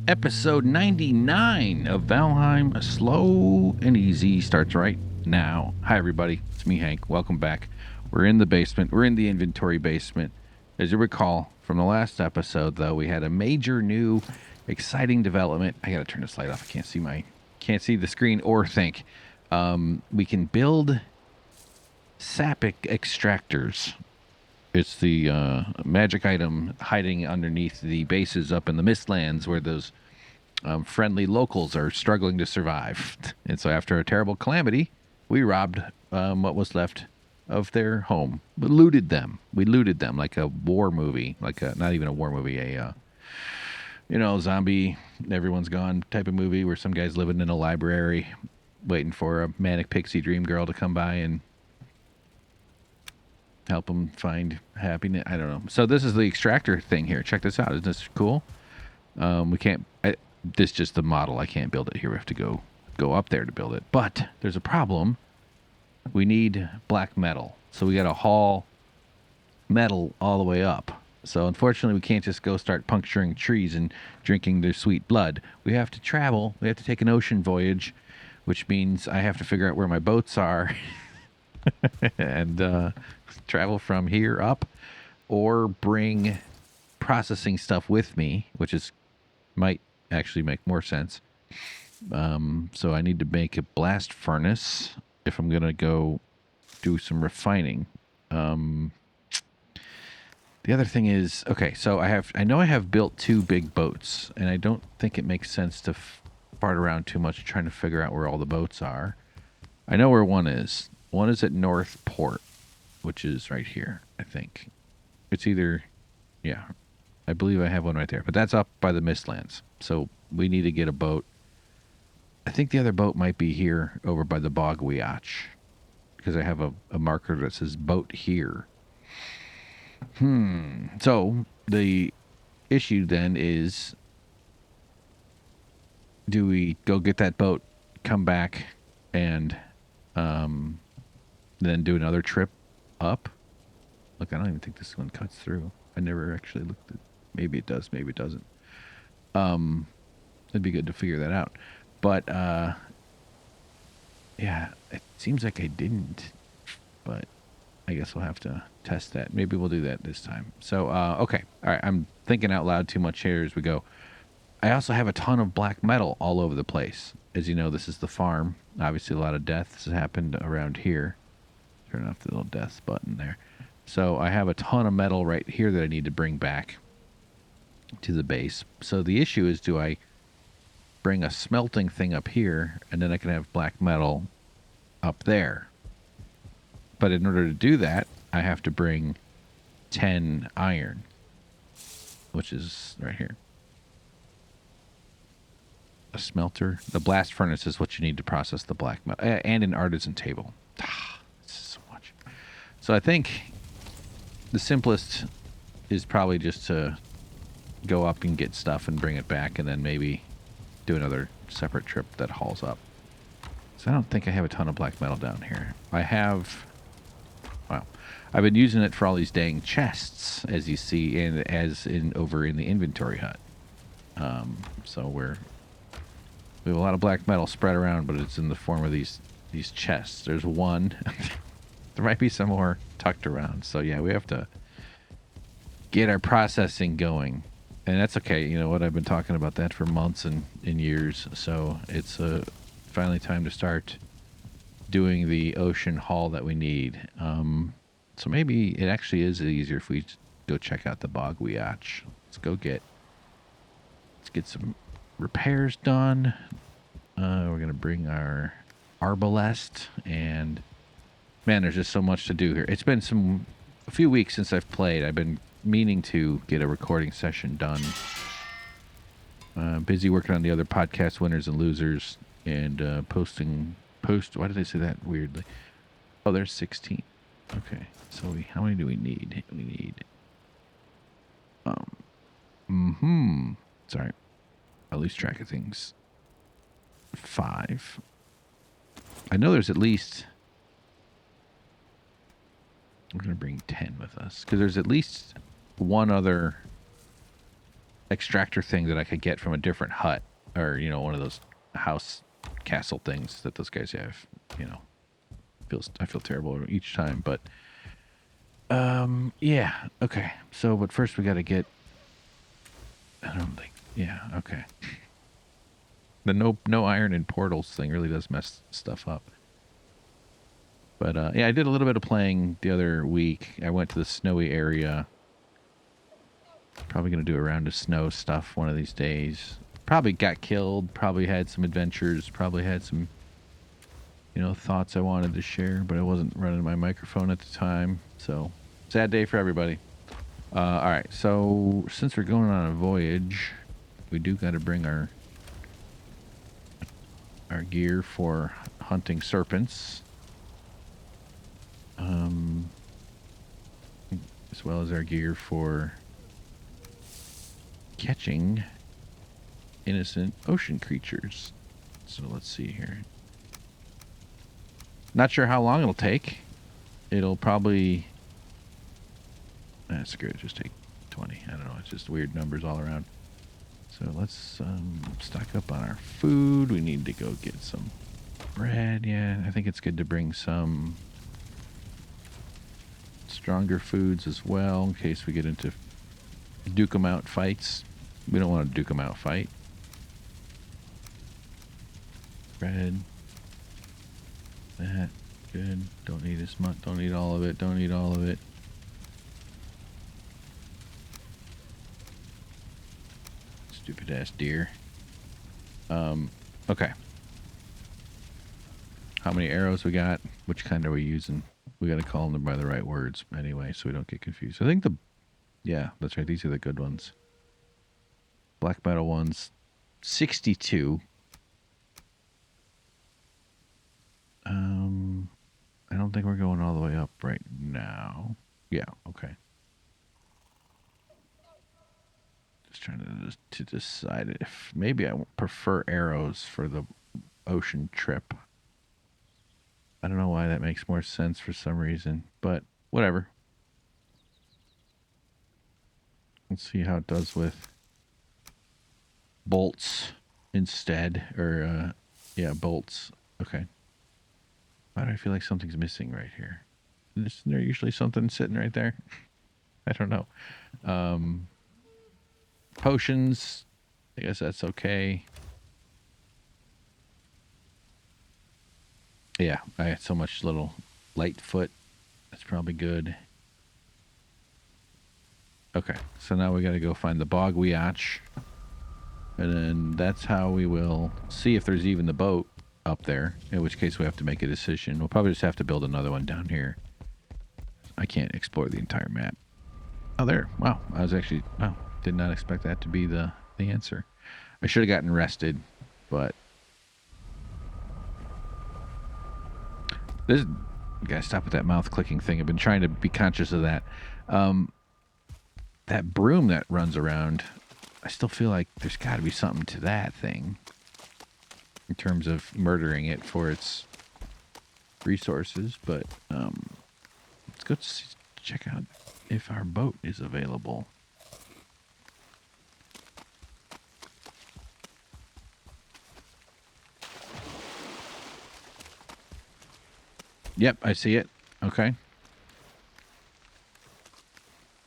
Episode 99 of Valheim, Slow and Easy, starts right now. Hi, everybody. It's me, Hank. Welcome back. We're in the basement. We're in the inventory basement. As you recall from the last episode, though, we had a major new, exciting development. I got to turn this light off. I can't see the screen or think. We can build sapic extractors. It's the magic item hiding underneath the bases up in the Mistlands where those friendly locals are struggling to survive. And so after a terrible calamity, we robbed what was left of their home. We looted them. Like a war movie, not even a war movie, zombie, everyone's gone type of movie where some guy's living in a library waiting for a manic pixie dream girl to come by and help him find happiness. I don't know. So this is the extractor thing here. Check this out. Isn't this cool? We can't. This is just the model. I can't build it here. We have to go up there to build it. But there's a problem. We need black metal, so we got to haul metal all the way up. So unfortunately, we can't just go start puncturing trees and drinking their sweet blood. We have to travel. We have to take an ocean voyage, which means I have to figure out where my boats are and travel from here up, or bring processing stuff with me, which might actually make more sense. So I need to make a blast furnace if I'm gonna go do some refining. The other thing is, okay, so I know I have built two big boats, and I don't think it makes sense to fart around too much trying to figure out where all the boats are. I know where one is. One is at North Port, which is right here, I think. It's either, yeah, I believe I have one right there. But that's up by the Mistlands. So we need to get a boat. I think the other boat might be here over by the Bog Weach, because I have a marker that says boat here. So the issue then is, do we go get that boat, come back, and then do another trip up? Look, I don't even think this one cuts through. I never actually looked at. Maybe it does. Maybe it doesn't. It'd be good to figure that out. But yeah, it seems like I didn't. But I guess we'll have to test that. Maybe we'll do that this time. So okay, all right. I'm thinking out loud too much here as we go. I also have a ton of black metal all over the place. As you know, this is the farm. Obviously, a lot of deaths has happened around here. Turn off the little death button there. So I have a ton of metal right here that I need to bring back to the base. So the issue is, do I bring a smelting thing up here, and then I can have black metal up there? But in order to do that, I have to bring 10 iron, which is right here. A smelter. The blast furnace is what you need to process the black metal, and an artisan table. This is so much. So I think the simplest is probably just to go up and get stuff and bring it back, and then maybe do another separate trip that hauls up. So I don't think I have a ton of black metal down here. I've been using it for all these dang chests, as you see, and over in the inventory hut. So we have a lot of black metal spread around, but it's in the form of these chests. There's one. There might be some more tucked around. So yeah, we have to get our processing going. And that's okay. You know what? I've been talking about that for months and years. So it's finally time to start doing the ocean haul that we need. So maybe it actually is easier if we go check out the Bog Weach. Let's get some repairs done. We're going to bring our arbalest, and man, there's just so much to do here. It's been a few weeks since I've played. I've been meaning to get a recording session done. Busy working on the other podcast, winners and losers, and why did I say that weirdly? Oh, there's 16. Okay, so how many do we need? We need sorry, I lose track of things. 5. I know there's at least, we're going to bring 10 with us, because there's at least one other extractor thing that I could get from a different hut, or one of those house castle things that those guys have. I feel terrible each time, but yeah, okay. So, but first we got to get. I don't think. Yeah, okay. The no iron in portals thing really does mess stuff up. But yeah, I did a little bit of playing the other week. I went to the snowy area. Probably gonna do a round of snow stuff one of these days. Probably got killed. Probably had some adventures. Probably had some, thoughts I wanted to share, but I wasn't running my microphone at the time. So sad day for everybody. All right. So since we're going on a voyage, we do got to bring our gear for hunting serpents. As well as our gear for catching innocent ocean creatures. So let's see here. Not sure how long it'll take. It'll probably... screw it, just take 20. I don't know, it's just weird numbers all around. So let's stock up on our food. We need to go get some bread. Yeah, I think it's good to bring some stronger foods as well in case we get into duke 'em out fights. We don't want to duke 'em out fight. Bread. That. Good. Don't need as much. Don't need all of it. Don't need all of it. Stupid ass deer. Okay. How many arrows we got? Which kind are we using? We got to call them by the right words anyway, so we don't get confused. I think yeah, that's right. These are the good ones. Black metal ones, 62. I don't think we're going all the way up right now. Yeah, okay. Just trying to decide if maybe I prefer arrows for the ocean trip. I don't know why that makes more sense for some reason, but whatever. Let's see how it does with bolts instead, or yeah, bolts. Okay. Why do I feel like something's missing right here? Isn't there usually something sitting right there? I don't know. Potions. I guess that's okay. Yeah, I had so much little light foot. That's probably good. Okay, so now we got to go find the bog weach. And then that's how we will see if there's even the boat up there, in which case we have to make a decision. We'll probably just have to build another one down here. I can't explore the entire map. Oh, there. Wow. I was actually... Wow. Did not expect that to be the answer. I should have gotten rested, but... You gotta stop with that mouth clicking thing. I've been trying to be conscious of that. That broom that runs around, I still feel like there's got to be something to that thing in terms of murdering it for its resources. But let's go check out if our boat is available. Yep, I see it. Okay.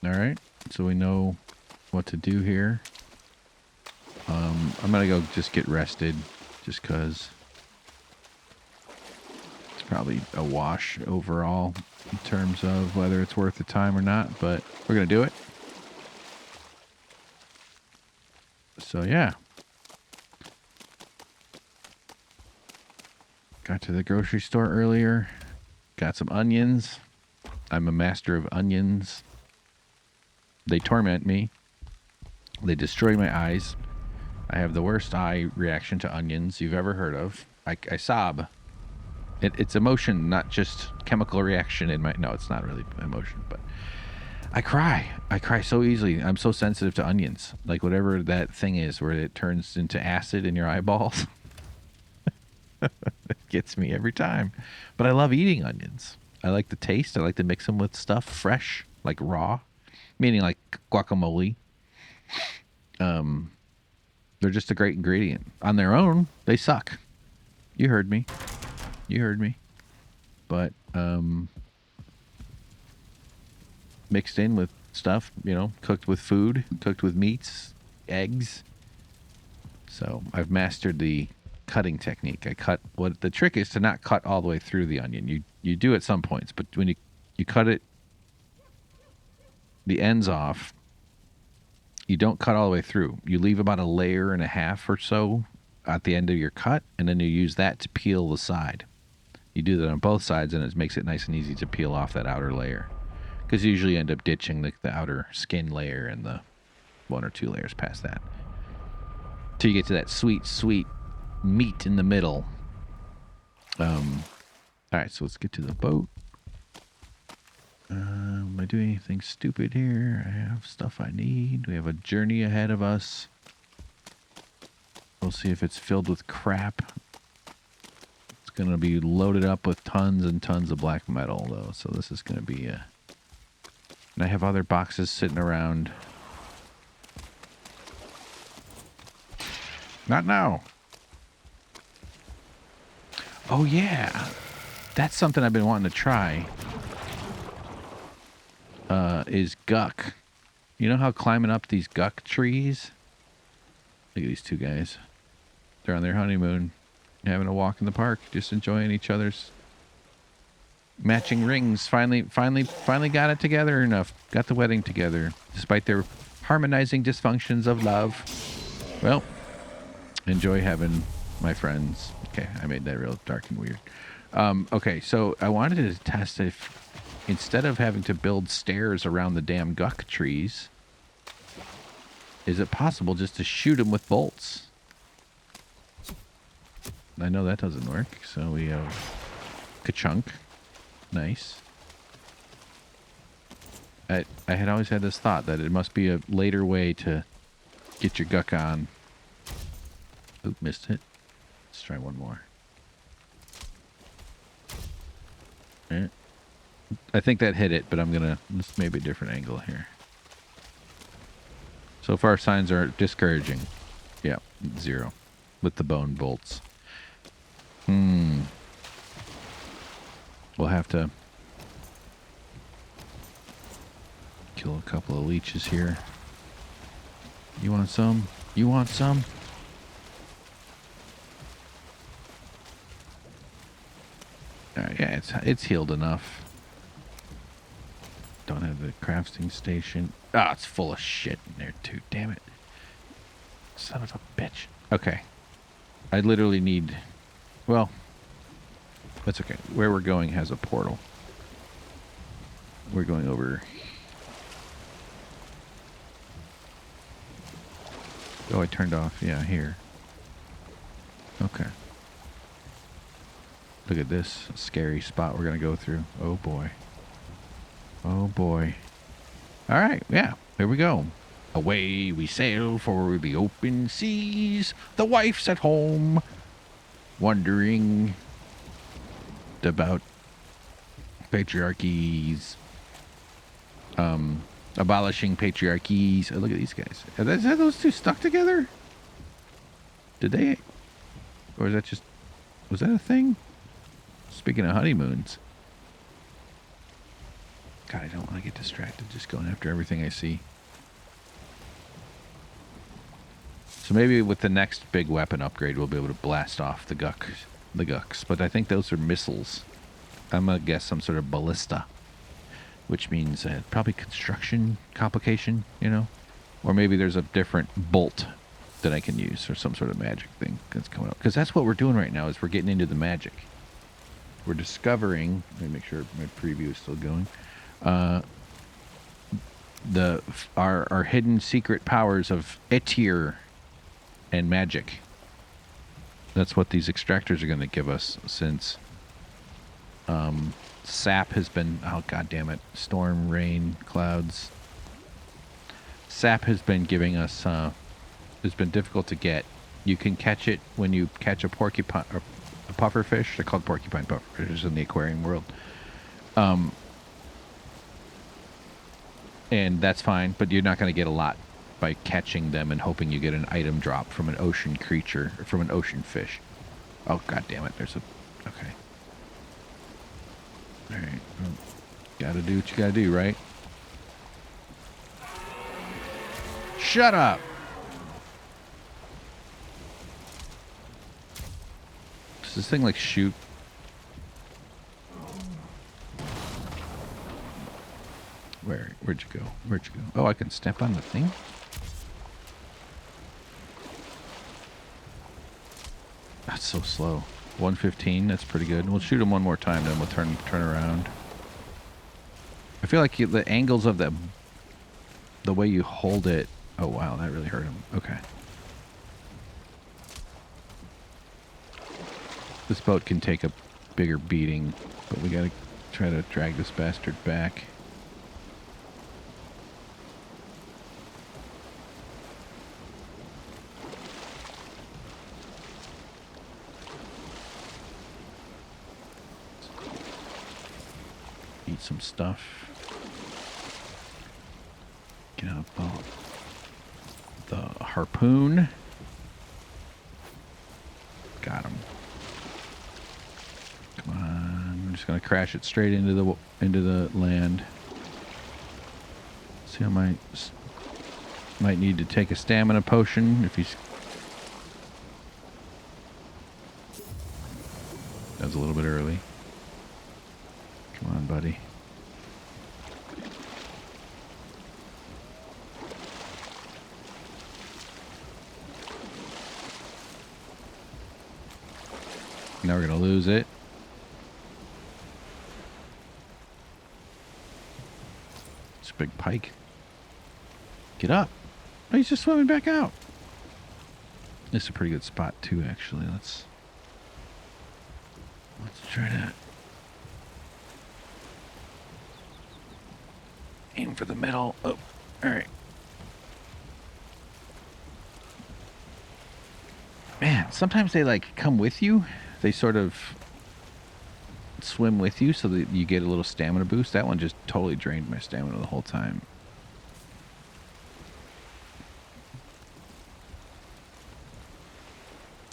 All right. So we know what to do here. I'm going to go just get rested just because it's probably a wash overall in terms of whether it's worth the time or not, but we're going to do it. So, yeah. Got to the grocery store earlier. Got some onions. I'm a master of onions. They torment me. They destroy my eyes. I have the worst eye reaction to onions you've ever heard of. I sob. It's emotion, not just chemical reaction in my... No, it's not really emotion, but... I cry. I cry so easily. I'm so sensitive to onions. Like whatever that thing is where it turns into acid in your eyeballs. It gets me every time. But I love eating onions. I like the taste. I like to mix them with stuff fresh, like raw. Meaning like guacamole. They're just a great ingredient. On their own, they suck. You heard me. You heard me. But mixed in with stuff, you know, cooked with food, cooked with meats, eggs. So I've mastered the cutting technique. I cut. What the trick is to not cut all the way through the onion. You do at some points, but when you cut it, the ends off. You don't cut all the way through. You leave about a layer and a half or so at the end of your cut, and then you use that to peel the side. You do that on both sides, and it makes it nice and easy to peel off that outer layer. Because you usually end up ditching the outer skin layer and the one or two layers past that. Till you get to that sweet, sweet meat in the middle. All right, so let's get to the boat. Am I doing anything stupid here? I have stuff I need. We have a journey ahead of us. We'll see if it's filled with crap. It's going to be loaded up with tons and tons of black metal, though. So this is going to be a... And I have other boxes sitting around. Not now. Oh, yeah. That's something I've been wanting to try. Is guck. You know how climbing up these guck trees? Look at these two guys. They're on their honeymoon, having a walk in the park, just enjoying each other's matching rings. Finally got it together enough. Got the wedding together, despite their harmonizing dysfunctions of love. Well, enjoy having my friends. Okay, I made that real dark and weird. Okay, so I wanted to test if instead of having to build stairs around the damn guck trees, is it possible just to shoot them with bolts? I know that doesn't work, so we have ka-chunk. Nice. I had always had this thought that it must be a later way to get your guck on. Oop, missed it. Let's try one more. Eh. I think that hit it, but I'm gonna let's maybe a different angle here. So far, signs are discouraging. Yeah, 0 with the bone bolts. We'll have to kill a couple of leeches here. You want some? You want some? Yeah, it's healed enough. Don't have the crafting station. Ah, it's full of shit in there too. Damn it. Son of a bitch. Okay. I literally need... Well, that's okay. Where we're going has a portal. We're going over... Oh, I turned off. Yeah, here. Okay. Look at this scary spot we're going to go through. Oh, boy. Oh, boy. All right. Yeah. Here we go. Away we sail for the open seas. The wife's at home, wondering about patriarchies. Abolishing patriarchies. Oh, look at these guys. Are those two stuck together? Did they? Or is that just... Was that a thing? Speaking of honeymoons. God, I don't want to get distracted just going after everything I see. So maybe with the next big weapon upgrade, we'll be able to blast off the gucks. But I think those are missiles. I'm going to guess some sort of ballista, which means probably construction complication, you know? Or maybe there's a different bolt that I can use or some sort of magic thing that's coming up. Because that's what we're doing right now is we're getting into the magic. We're discovering... Let me make sure my preview is still going. Our hidden secret powers of Etir and magic. That's what these extractors are going to give us, since sap has been... Oh, God damn it. Storm, rain, clouds. Sap has been giving us... it's been difficult to get. You can catch it when you catch a porcupine... Or a pufferfish. They're called porcupine pufferfishes in the aquarium world. And that's fine, but you're not going to get a lot by catching them and hoping you get an item drop from an ocean creature, or from an ocean fish. Oh, god damn it. There's a... Okay. Alright. Well, gotta do what you gotta do, right? Shut up! Does this thing, like, shoot? Where'd you go? Where'd you go? Oh, I can step on the thing? That's so slow. 115, that's pretty good. We'll shoot him one more time, then we'll turn around. I feel like the angles of the way you hold it... Oh, wow, that really hurt him. Okay. This boat can take a bigger beating, but we gotta try to drag this bastard back. Eat some stuff. Get out the harpoon. Got him. Come on, I'm just gonna crash it straight into the land. See, I might need to take a stamina potion if he's... That was a little bit early. Come on, buddy. Now we're going to lose it. It's a big pike. Get up. Oh, he's just swimming back out. This is a pretty good spot, too, actually. Let's try to aim for the middle. Oh, all right. Man, sometimes they, like, come with you. They sort of swim with you so that you get a little stamina boost. That one just totally drained my stamina the whole time.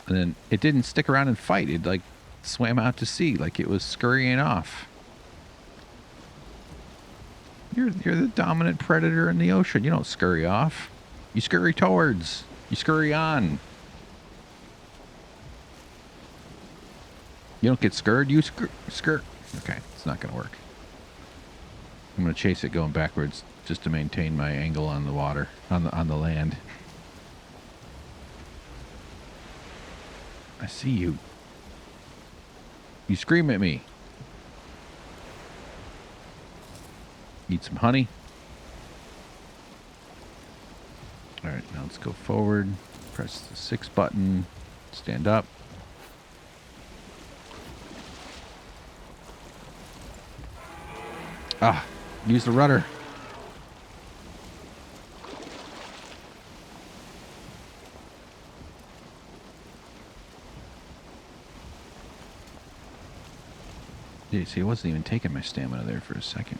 And then it didn't stick around and fight. It, like, swam out to sea like it was scurrying off. You're the dominant predator in the ocean. You don't scurry off. You scurry towards. You scurry on. You don't get scurred, you skirt. Okay, it's not going to work. I'm going to chase it going backwards just to maintain my angle on the water, on the land. I see you. You scream at me. Eat some honey. All right, now let's go forward. Press the 6 button. Stand up. Ah, use the rudder. Yeah, see, it wasn't even taking my stamina there for a second.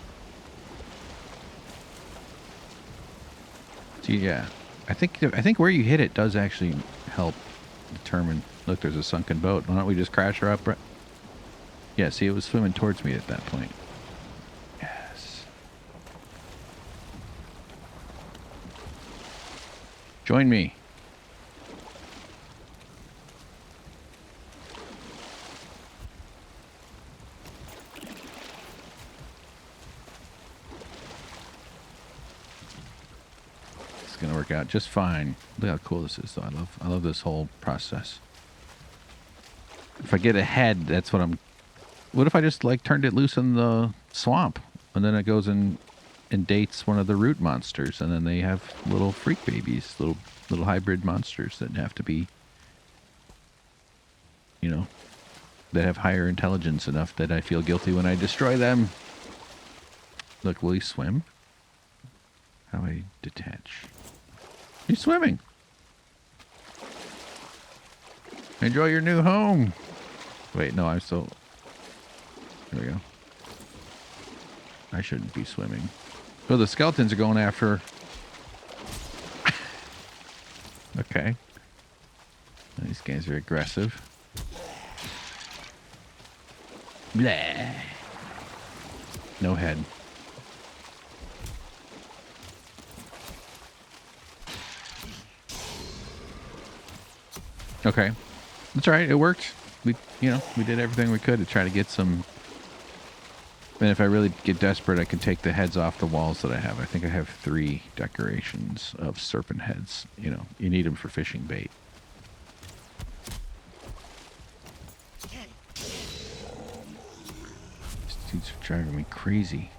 See, yeah, I think where you hit it does actually help determine. Look, there's a sunken boat. Why don't we just crash her up? Yeah, see, it was swimming towards me at that point. Join me. It's gonna work out just fine. Look how cool this is, though. I love this whole process. If I get ahead, that's what I'm... What if I just, like, turned it loose in the swamp, and then it goes and dates one of the root monsters, and then they have little freak babies, little hybrid monsters that have to be, you know, that have higher intelligence enough that I feel guilty when I destroy them. Look, will he swim? How do I detach? He's swimming. Enjoy your new home. Wait, no, I'm still... There we go. I shouldn't be swimming. Oh, the skeletons are going after her. Okay. These guys are aggressive. Blah. No head. Okay. That's all right. It worked. We did everything we could to try to get some. And if I really get desperate, I can take the heads off the walls that I have. I think I have 3 decorations of serpent heads. You need them for fishing bait. These dudes are driving me crazy.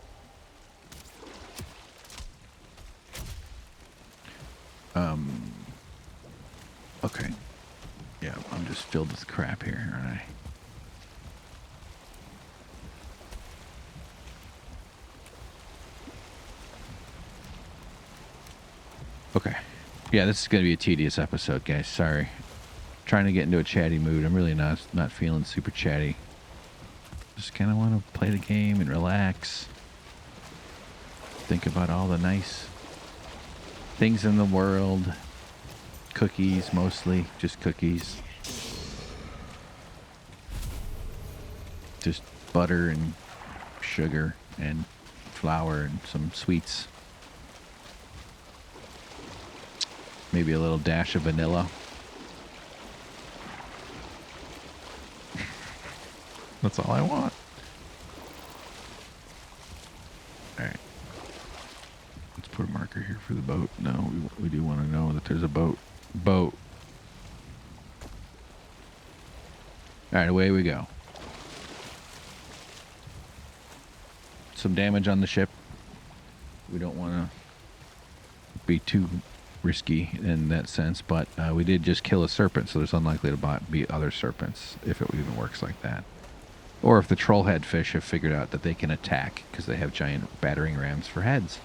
Okay. Yeah, I'm just filled with crap here, aren't I? Okay. Yeah, this is going to be a tedious episode, guys. Sorry. Trying to get into a chatty mood. I'm really not feeling super chatty. Just kind of want to play the game and relax. Think about all the nice things in the world. Cookies, mostly. Just cookies. Just butter and sugar and flour and some sweets. Maybe a little dash of vanilla. That's all I want. Alright. Let's put a marker here for the boat. No, we do want to know that there's a boat. Boat. Alright, away we go. Some damage on the ship. We don't want to be too risky in that sense, but we did just kill a serpent, so there's unlikely to be other serpents if it even works like that. Or if the trollhead fish have figured out that they can attack because they have giant battering rams for heads.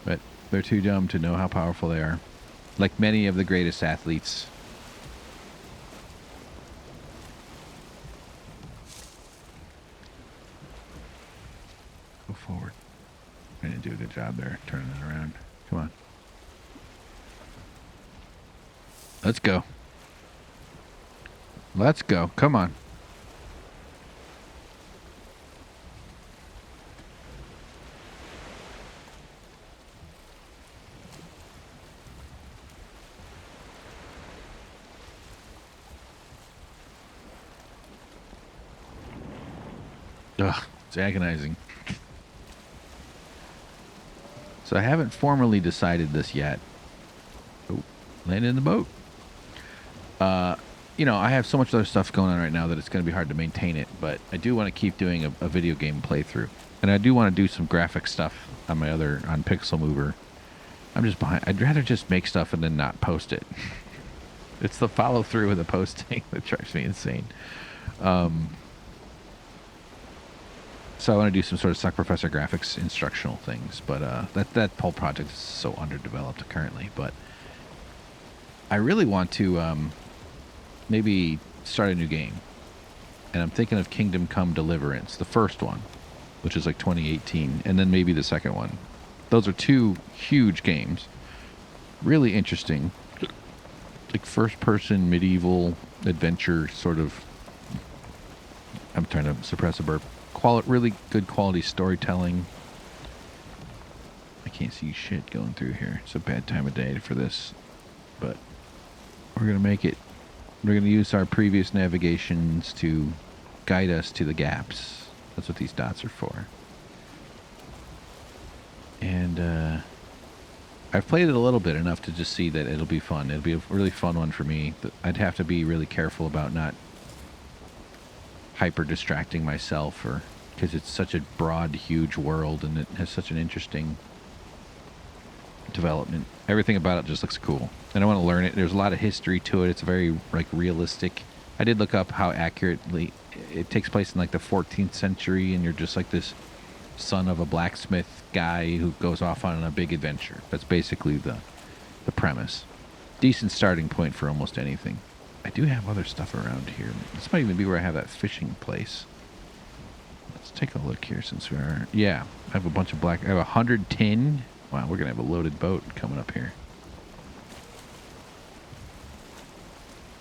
But they're too dumb to know how powerful they are. Like many of the greatest athletes. Go forward. I didn't do a good job there, turning it around. Come on. Let's go. Let's go. Come on. Ugh, it's agonizing. So I haven't formally decided this yet. Oh, landed in the boat. I have so much other stuff going on right now that it's going to be hard to maintain it, but I do want to keep doing a video game playthrough. And I do want to do some graphic stuff on on Pixel Mover. I'm just behind. I'd rather just make stuff and then not post it. It's the follow through with the posting that drives me insane. So I want to do some sort of Suck Professor graphics instructional things, but that whole project is so underdeveloped currently. But I really want to maybe start a new game, and I'm thinking of Kingdom Come Deliverance, the first one, which is like 2018, and then maybe the second one. Those are 2 huge games, really interesting, like first-person medieval adventure sort of. I'm trying to suppress a burp. Really good quality storytelling. I can't see shit going through here. It's a bad time of day for this, but we're gonna make it. We're gonna use our previous navigations to guide us to the gaps. That's what these dots are for. And I've played it a little bit enough to just see that it'll be fun. It'll be a really fun one for me. I'd have to be really careful about not hyper distracting myself, or because it's such a broad, huge world, and it has such an interesting development. Everything about it just looks cool, and I want to learn it. There's a lot of history to it. It's very realistic. I did look up how accurately it takes place in like the 14th century, and you're just like this son of a blacksmith guy who goes off on a big adventure. That's basically the premise. Decent starting point for almost anything. I do have other stuff around here. This might even be where I have that fishing place. Let's take a look here since we are. Yeah, I have a bunch of I have 100 tin. Wow, we're going to have a loaded boat coming up here.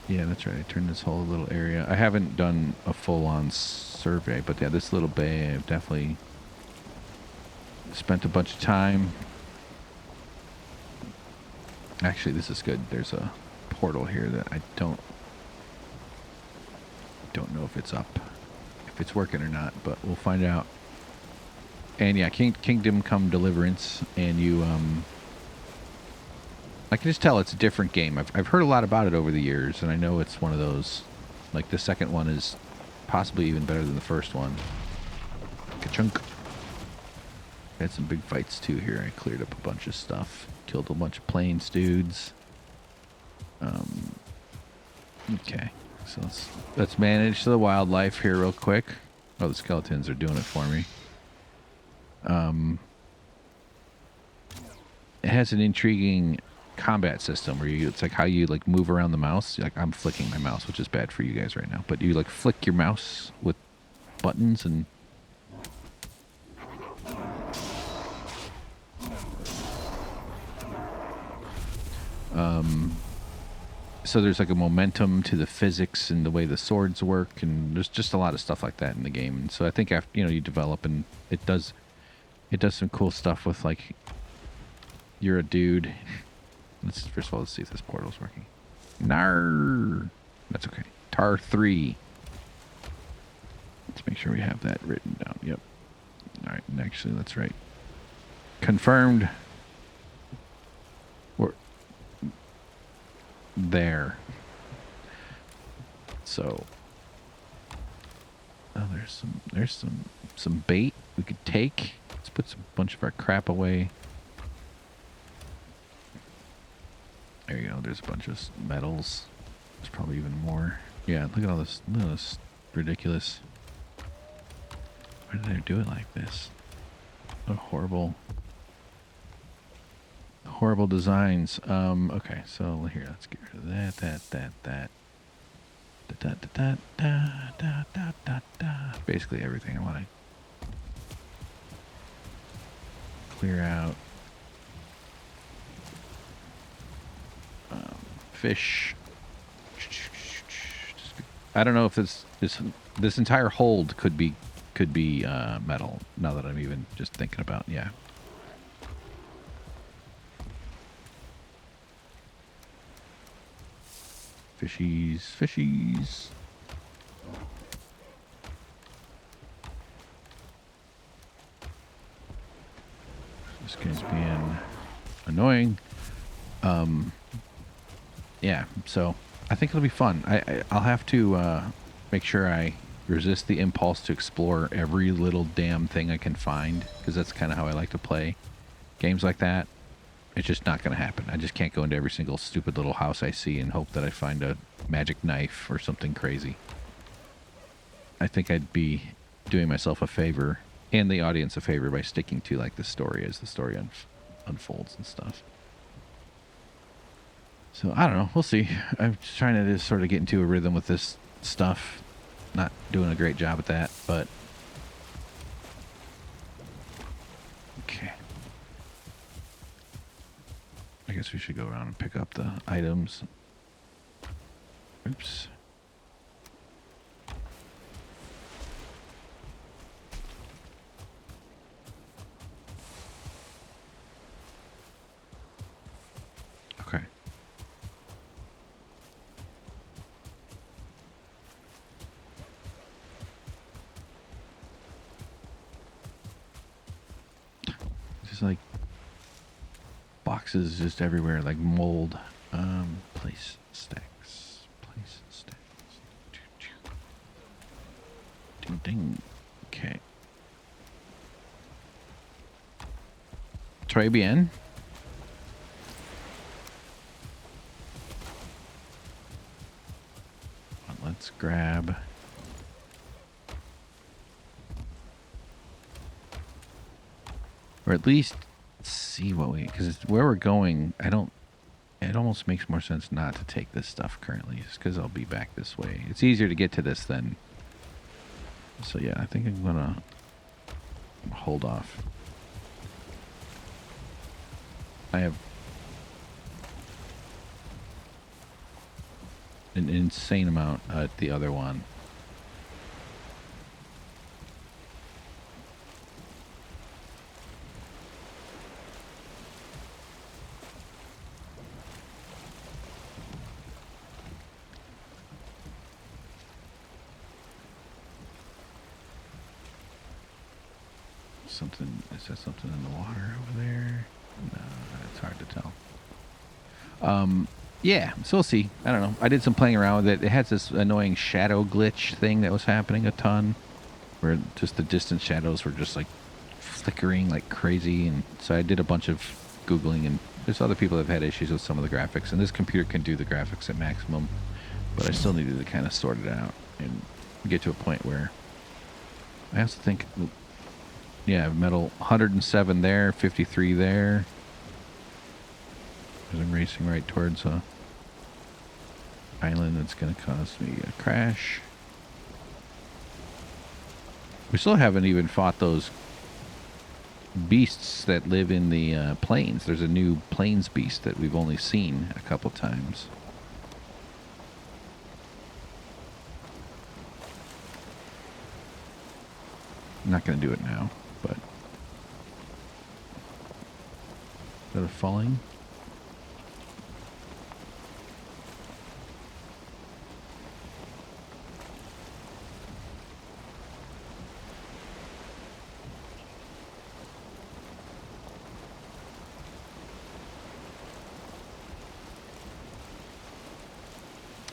Yeah, that's right. I turned this whole little area. I haven't done a full-on survey, but yeah, this little bay, I've definitely spent a bunch of time. Actually, this is good. There's a portal here that I don't know if it's up, if it's working or not, but we'll find out. And yeah, Kingdom Come Deliverance, and you, I can just tell it's a different game. I've heard a lot about it over the years, and I know it's one of those, like the second one is possibly even better than the first one. Ka-chunk. Had some big fights too here. I cleared up a bunch of stuff. Killed a bunch of plains dudes. Okay. So let's manage the wildlife here real quick. Oh, the skeletons are doing it for me. It has an intriguing combat system where it's like how you like move around the mouse. Like I'm flicking my mouse, which is bad for you guys right now. But you like flick your mouse with buttons and so there's like a momentum to the physics and the way the swords work, and there's just a lot of stuff like that in the game. And so I think after you develop, and it does some cool stuff with like you're a dude. First of all, let's see if this portal's working. Nar, that's okay. Tar 3. Let's make sure we have that written down. Yep. All right, and actually, that's right. Confirmed. We're there. So, oh, there's some bait we could take. Let's put a bunch of our crap away. There you go. There's a bunch of metals. There's probably even more. Yeah, look at all this. Look at this ridiculous. Why did they do it like this? What horrible designs. Okay, so here, let's get rid of that. Basically everything I want to clear out. Fish. I don't know if this entire hold could be metal. Now that I'm even just thinking about, yeah. Fishies. This guy's being annoying. Yeah, so I think it'll be fun. I'll have to make sure I resist the impulse to explore every little damn thing I can find, because that's kind of how I like to play games like that. It's just not going to happen. I just can't go into every single stupid little house I see and hope that I find a magic knife or something crazy. I think I'd be doing myself a favor and the audience a favor by sticking to like the story as the story unfolds and stuff. So I don't know. We'll see. I'm just trying to just sort of get into a rhythm with this stuff. Not doing a great job at that, but okay. I guess we should go around and pick up the items. Oops. Okay. Just like boxes just everywhere, like mold. Place stacks. Ding ding. Okay. Très bien. Let's grab. Or at least see what we, because where we're going, it almost makes more sense not to take this stuff currently, just because I'll be back this way. It's easier to get to this than, so yeah, I think I'm gonna hold off. I have an insane amount at the other one. Something, is that something in the water over there? No, it's hard to tell. Yeah, so we'll see. I don't know. I did some playing around with it. It has this annoying shadow glitch thing that was happening a ton, where just the distant shadows were just like flickering like crazy. And so I did a bunch of Googling, and there's other people that have had issues with some of the graphics. And this computer can do the graphics at maximum, but I still needed to kind of sort it out and get to a point where I also think, yeah, metal 107 there, 53 there. Because I'm racing right towards a island that's going to cause me a crash. We still haven't even fought those beasts that live in the plains. There's a new plains beast that we've only seen a couple times. I'm not going to do it now, but... Is that a falling?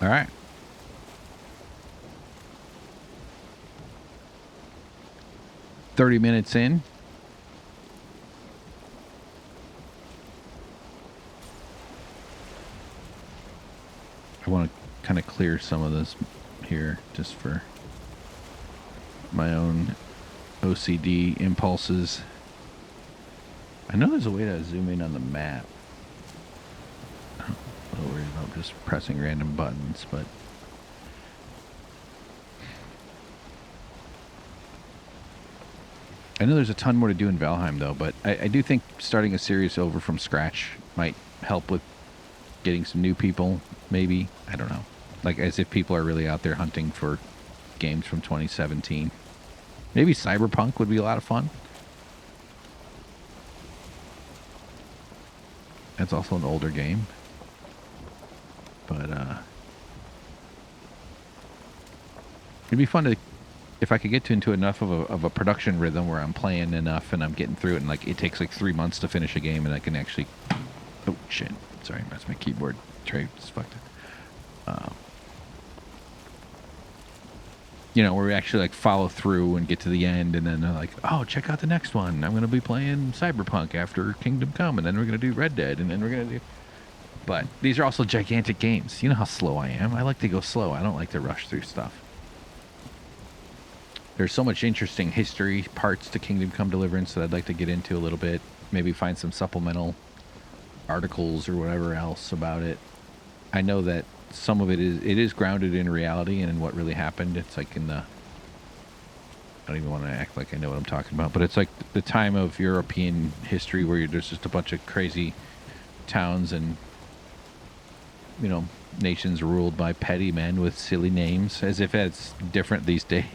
All right. "30 minutes in. I want to kind of clear some of this here just for my own OCD impulses. I know there's a way to zoom in on the map. I'm a little worried about just pressing random buttons, but... I know there's a ton more to do in Valheim, though, but I do think starting a series over from scratch might help with getting some new people, maybe. I don't know. Like, as if people are really out there hunting for games from 2017. Maybe Cyberpunk would be a lot of fun. That's also an older game. But, it'd be fun to... If I could get into enough of a production rhythm where I'm playing enough and I'm getting through it, and like it takes like 3 months to finish a game, and I can actually... Oh, shit. Sorry, that's my keyboard tray. Just fucked it. You know, where we actually like follow through and get to the end, and then they're like, oh, check out the next one. I'm going to be playing Cyberpunk after Kingdom Come, and then we're going to do Red Dead, and then we're going to do... But these are also gigantic games. You know how slow I am. I like to go slow. I don't like to rush through stuff. There's so much interesting history parts to Kingdom Come Deliverance that I'd like to get into a little bit. Maybe find some supplemental articles or whatever else about it. I know that some of it is grounded in reality and in what really happened. It's like in the... I don't even want to act like I know what I'm talking about, but it's like the time of European history where there's just a bunch of crazy towns and, you know, nations ruled by petty men with silly names, as if it's different these days.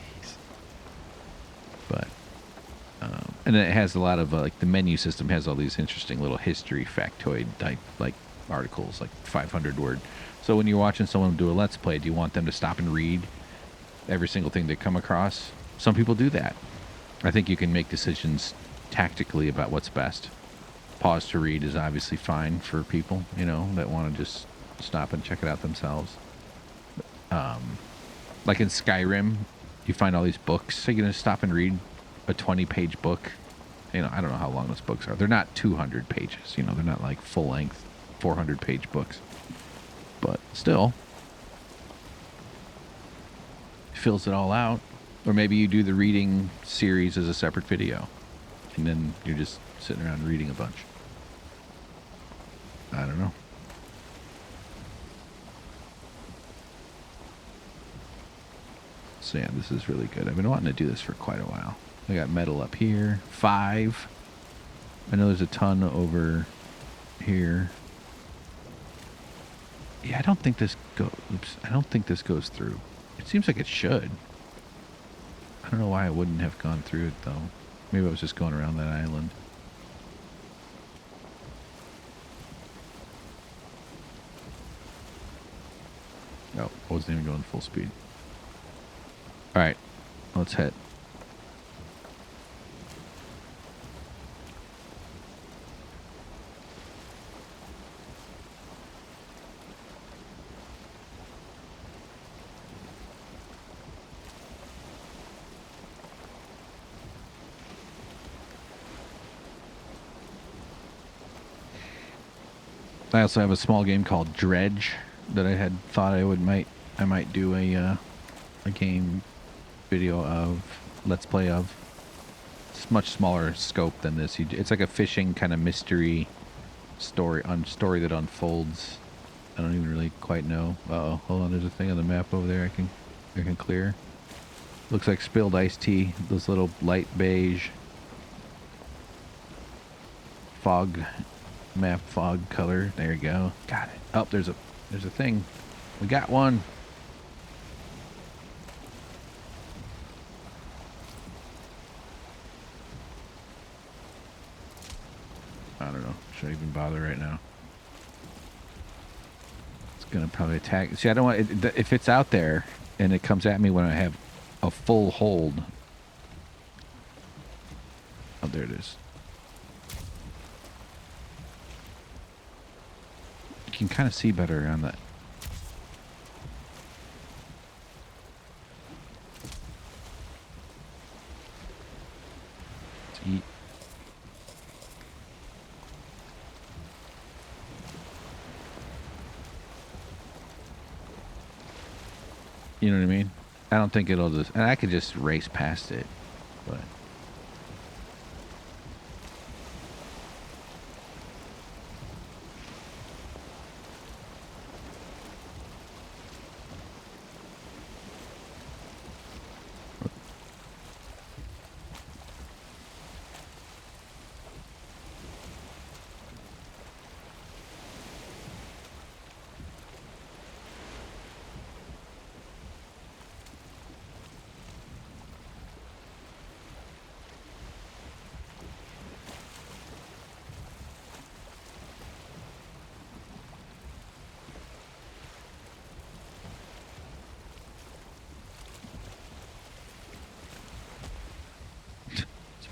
But, and then it has a lot of, like, the menu system has all these interesting little history factoid type, like, articles, like 500 word. So when you're watching someone do a Let's Play, do you want them to stop and read every single thing they come across? Some people do that. I think you can make decisions tactically about what's best. Pause to read is obviously fine for people, you know, that want to just stop and check it out themselves. Like in Skyrim, you find all these books. So you're going to stop and read a 20-page book. You know, I don't know how long those books are. They're not 200 pages. You know, they're not like full-length 400-page books. But still, fills it all out. Or maybe you do the reading series as a separate video. And then you're just sitting around reading a bunch. I don't know. So yeah, this is really good. I've been wanting to do this for quite a while. I got metal up here. 5. I know there's a ton over here. Yeah, I don't think this go. Oops, I don't think this goes through. It seems like it should. I don't know why I wouldn't have gone through it though. Maybe I was just going around that island. No, I wasn't even going full speed. All right, let's head. I also have a small game called Dredge that I had thought I might do a game video of, let's play of. It's much smaller scope than this. It's like a fishing kind of mystery story that unfolds. I don't even really quite know. Uh-oh, hold on, there's a thing on the map over there I can clear. Looks like spilled iced tea. This little light beige fog map fog color. There you go. Got it. Oh, there's a thing. We got one. I don't know. Should I even bother right now? It's gonna probably attack. See, I don't want it, if it's out there and it comes at me when I have a full hold. Oh, there it is. You can kind of see better on that. Let's eat. You know what I mean? I don't think it'll just... And I could just race past it, but...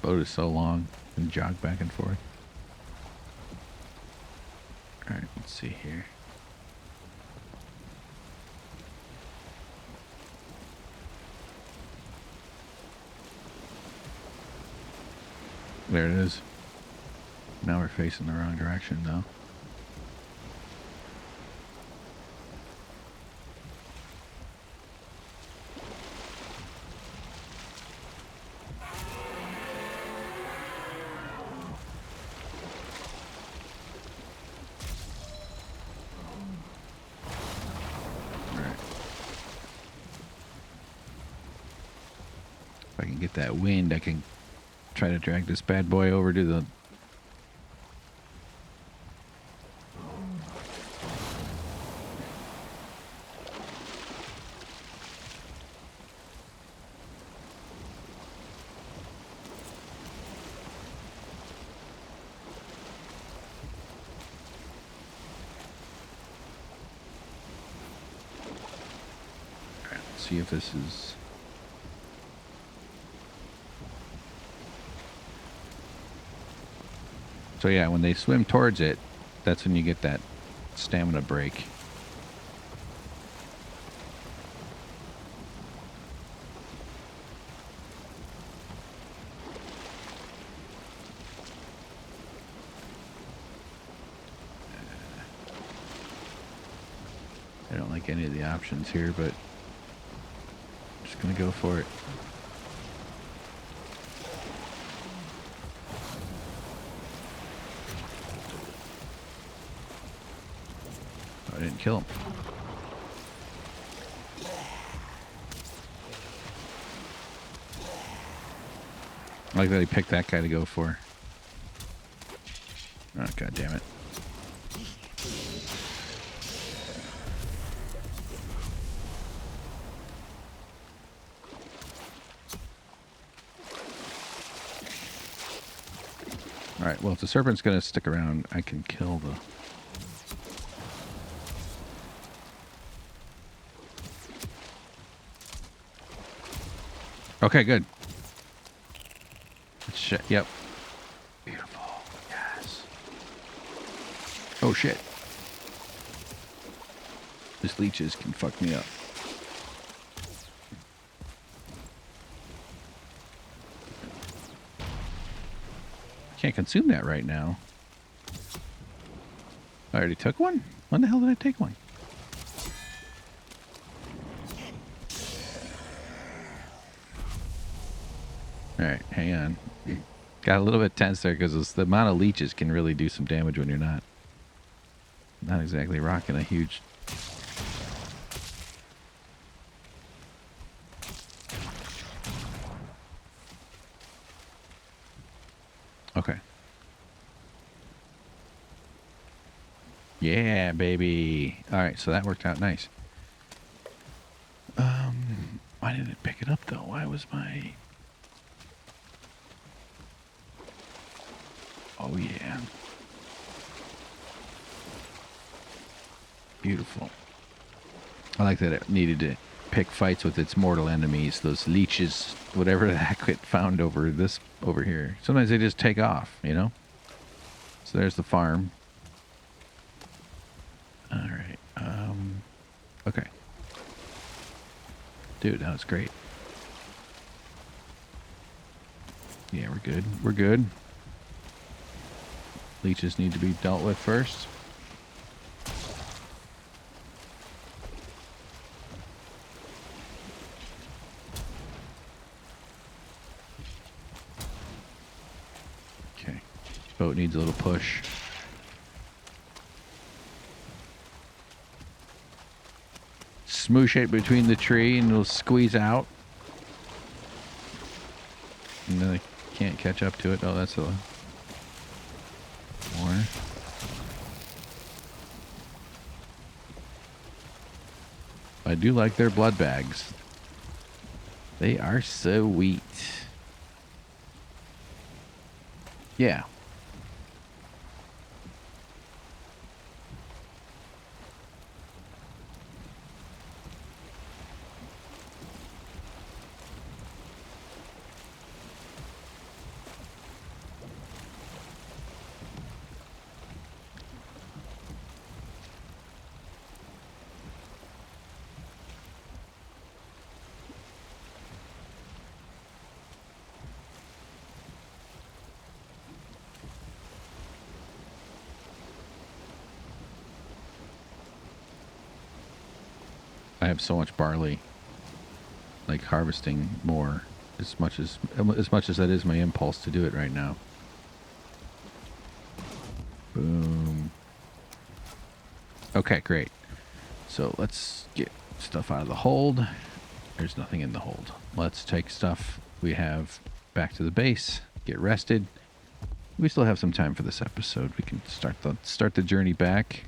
boat is so long and jog back and forth. All right, let's see here. There it is. Now we're facing the wrong direction though. That wind, I can try to drag this bad boy over to the... All right, let's see if this is... So yeah, when they swim towards it, that's when you get that stamina break. I don't like any of the options here, but I'm just gonna go for it. I didn't kill him. I like that he picked that guy to go for. Oh, God damn it. Alright, well, if the serpent's going to stick around, I can kill the... Okay, good. Shit, yep. Beautiful. Yes. Oh, shit. These leeches can fuck me up. Can't consume that right now. I already took one? When the hell did I take one? Alright, hang on. Got a little bit tense there because the amount of leeches can really do some damage when you're not exactly rocking a huge... Okay. Yeah, baby. Alright, so that worked out nice. Why didn't it pick it up, though? Why was my... Oh, yeah. Beautiful. I like that it needed to pick fights with its mortal enemies, those leeches, whatever the heck it found over here. Sometimes they just take off, you know? So there's the farm. Alright, okay. Dude, that was great. Yeah, we're good. We're good. Leeches need to be dealt with first. Okay. Boat needs a little push. Smoosh it between the tree and it'll squeeze out. And then I can't catch up to it. Oh, that's a... more. I do like their blood bags. They are sweet. Yeah. I have so much barley. Like harvesting more as much as that is my impulse to do it right now. Boom. Okay, great. So let's get stuff out of the hold. There's nothing in the hold. Let's take stuff we have back to the base, get rested. We still have some time for this episode. We can start the journey back.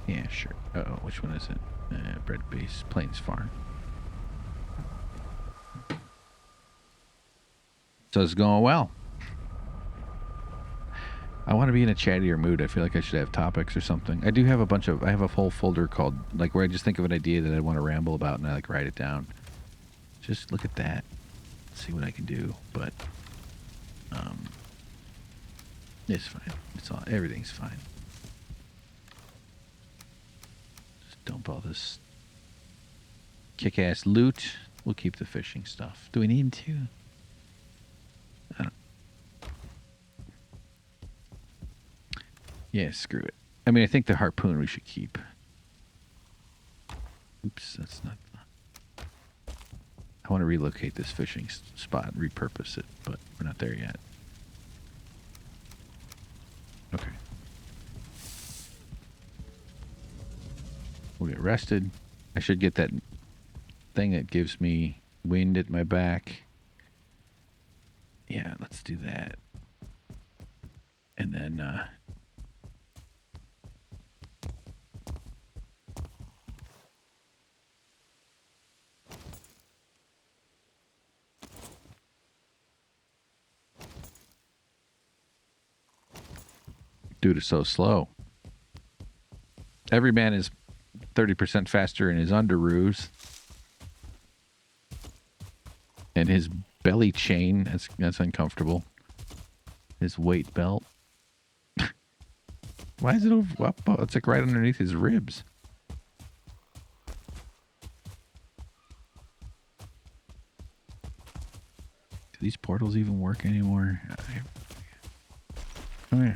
Yeah, sure. Uh-oh, which one is it? Bread Base, Plains Farm. So it's going well. I want to be in a chattier mood. I feel like I should have topics or something. I do have I have a whole folder called, like, where I just think of an idea that I want to ramble about and I, like, write it down. Just look at that. See what I can do. But, it's fine. Everything's fine. Dump all this kick-ass loot. We'll keep the fishing stuff. Do we need to? I don't. Yeah, screw it. I mean, I think the harpoon we should keep. Oops, that's not... I want to relocate this fishing spot and repurpose it, but we're not there yet. Okay. We'll get rested. I should get that thing that gives me wind at my back. Yeah, let's do that. And then, Dude is so slow. Every man is 30% faster in his underoos. And his belly chain, that's uncomfortable. His weight belt. Why is it over? Oh, it's like right underneath his ribs. Do these portals even work anymore? Oh, yeah.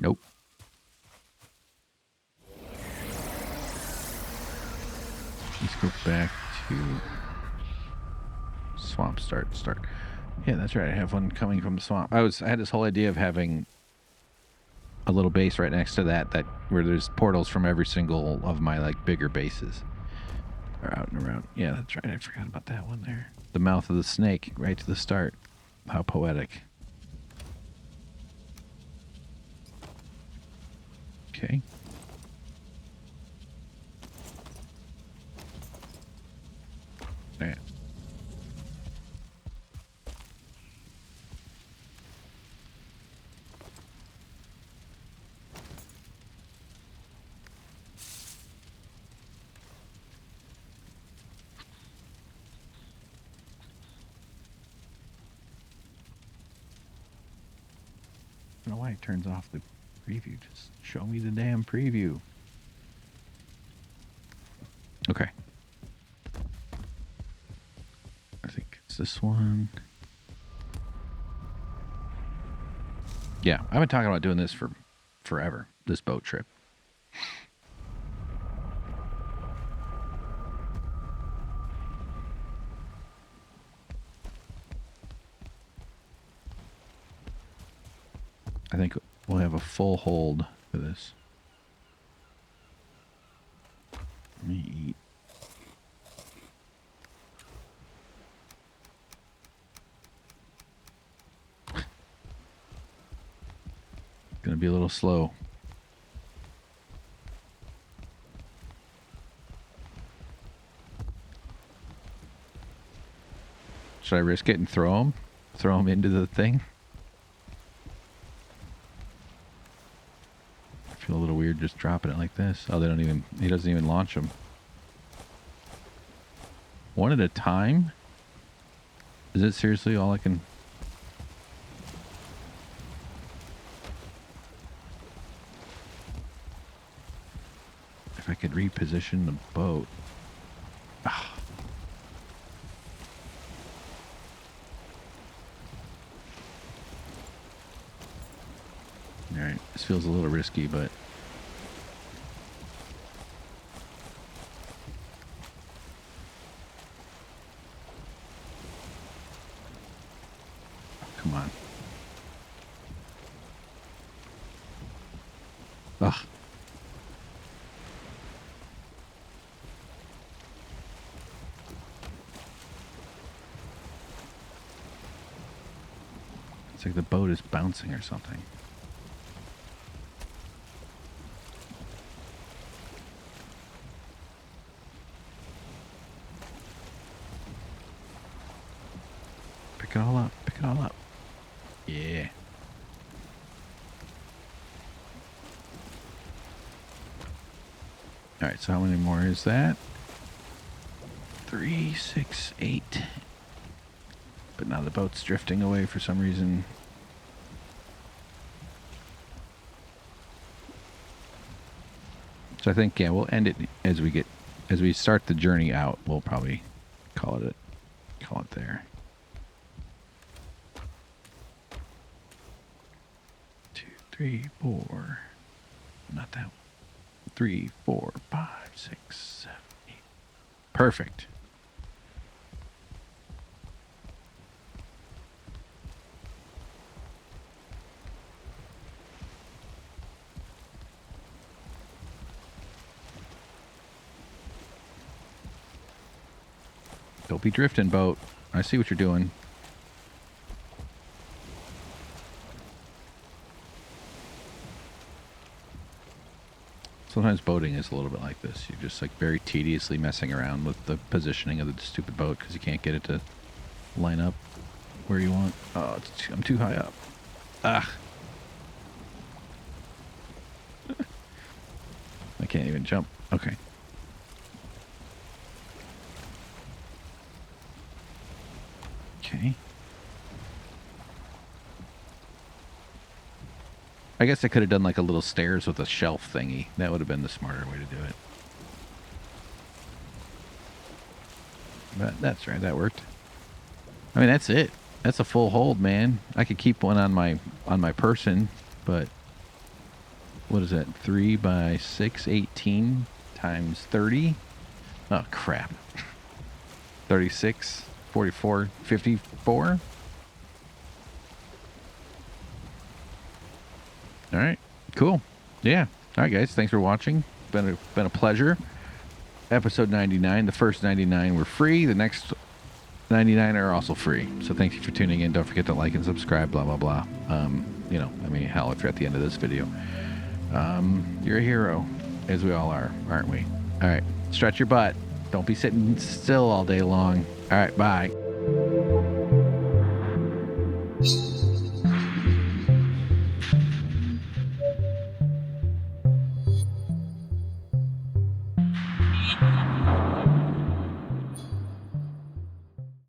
Nope. Let's go back to swamp start. Yeah, that's right. I have one coming from the swamp. I had this whole idea of having a little base right next to that where there's portals from every single of my like bigger bases are out and around. Yeah, that's right. I forgot about that one there. The mouth of the snake right to the start. How poetic. Okay. There. I don't know why it turns off the preview. Just show me the damn preview. Okay. I think it's this one. Yeah, I've been talking about doing this for forever, this boat trip. I think we'll have a full hold for this. Let me eat. Gonna be a little slow. Should I risk it and throw him? Throw him into the thing? I feel a little weird just dropping it like this. Oh, he doesn't even launch them. One at a time? Is it seriously all I can... If I could reposition the boat. Ah. Alright, this feels a little risky, but... Come on. Ugh. It's like the boat is bouncing or something. Pick it all up. Pick it all up. Yeah. Alright, so how many more is that? 3, 6, 8. But now the boat's drifting away for some reason. So I think, yeah, we'll end it as we start the journey out. We'll probably call it there. 2, 3, 4. Not that one. 3, 4, 5, 6, 7, 8. Perfect. Don't be drifting, boat. I see what you're doing. Sometimes boating is a little bit like this. You're just like very tediously messing around with the positioning of the stupid boat because you can't get it to line up. where you want. Oh, I'm too high up. Ah. I can't even jump. Okay. Okay. I guess I could have done like a little stairs with a shelf thingy. That would have been the smarter way to do it. But that's right. That worked. I mean, that's it. That's a full hold, man. I could keep one on my person, but what is that? 3 by 6, 18 times 30. Oh crap. 36, 44, 54. All right, cool. Yeah. All right, guys. Thanks for watching. Been a pleasure. Episode 99. The first 99 were free. The next 99 are also free. So thank you for tuning in. Don't forget to like and subscribe. Blah blah blah. You know, I mean, hell, if you're at the end of this video, you're a hero, as we all are, aren't we? All right. Stretch your butt. Don't be sitting still all day long. All right. Bye.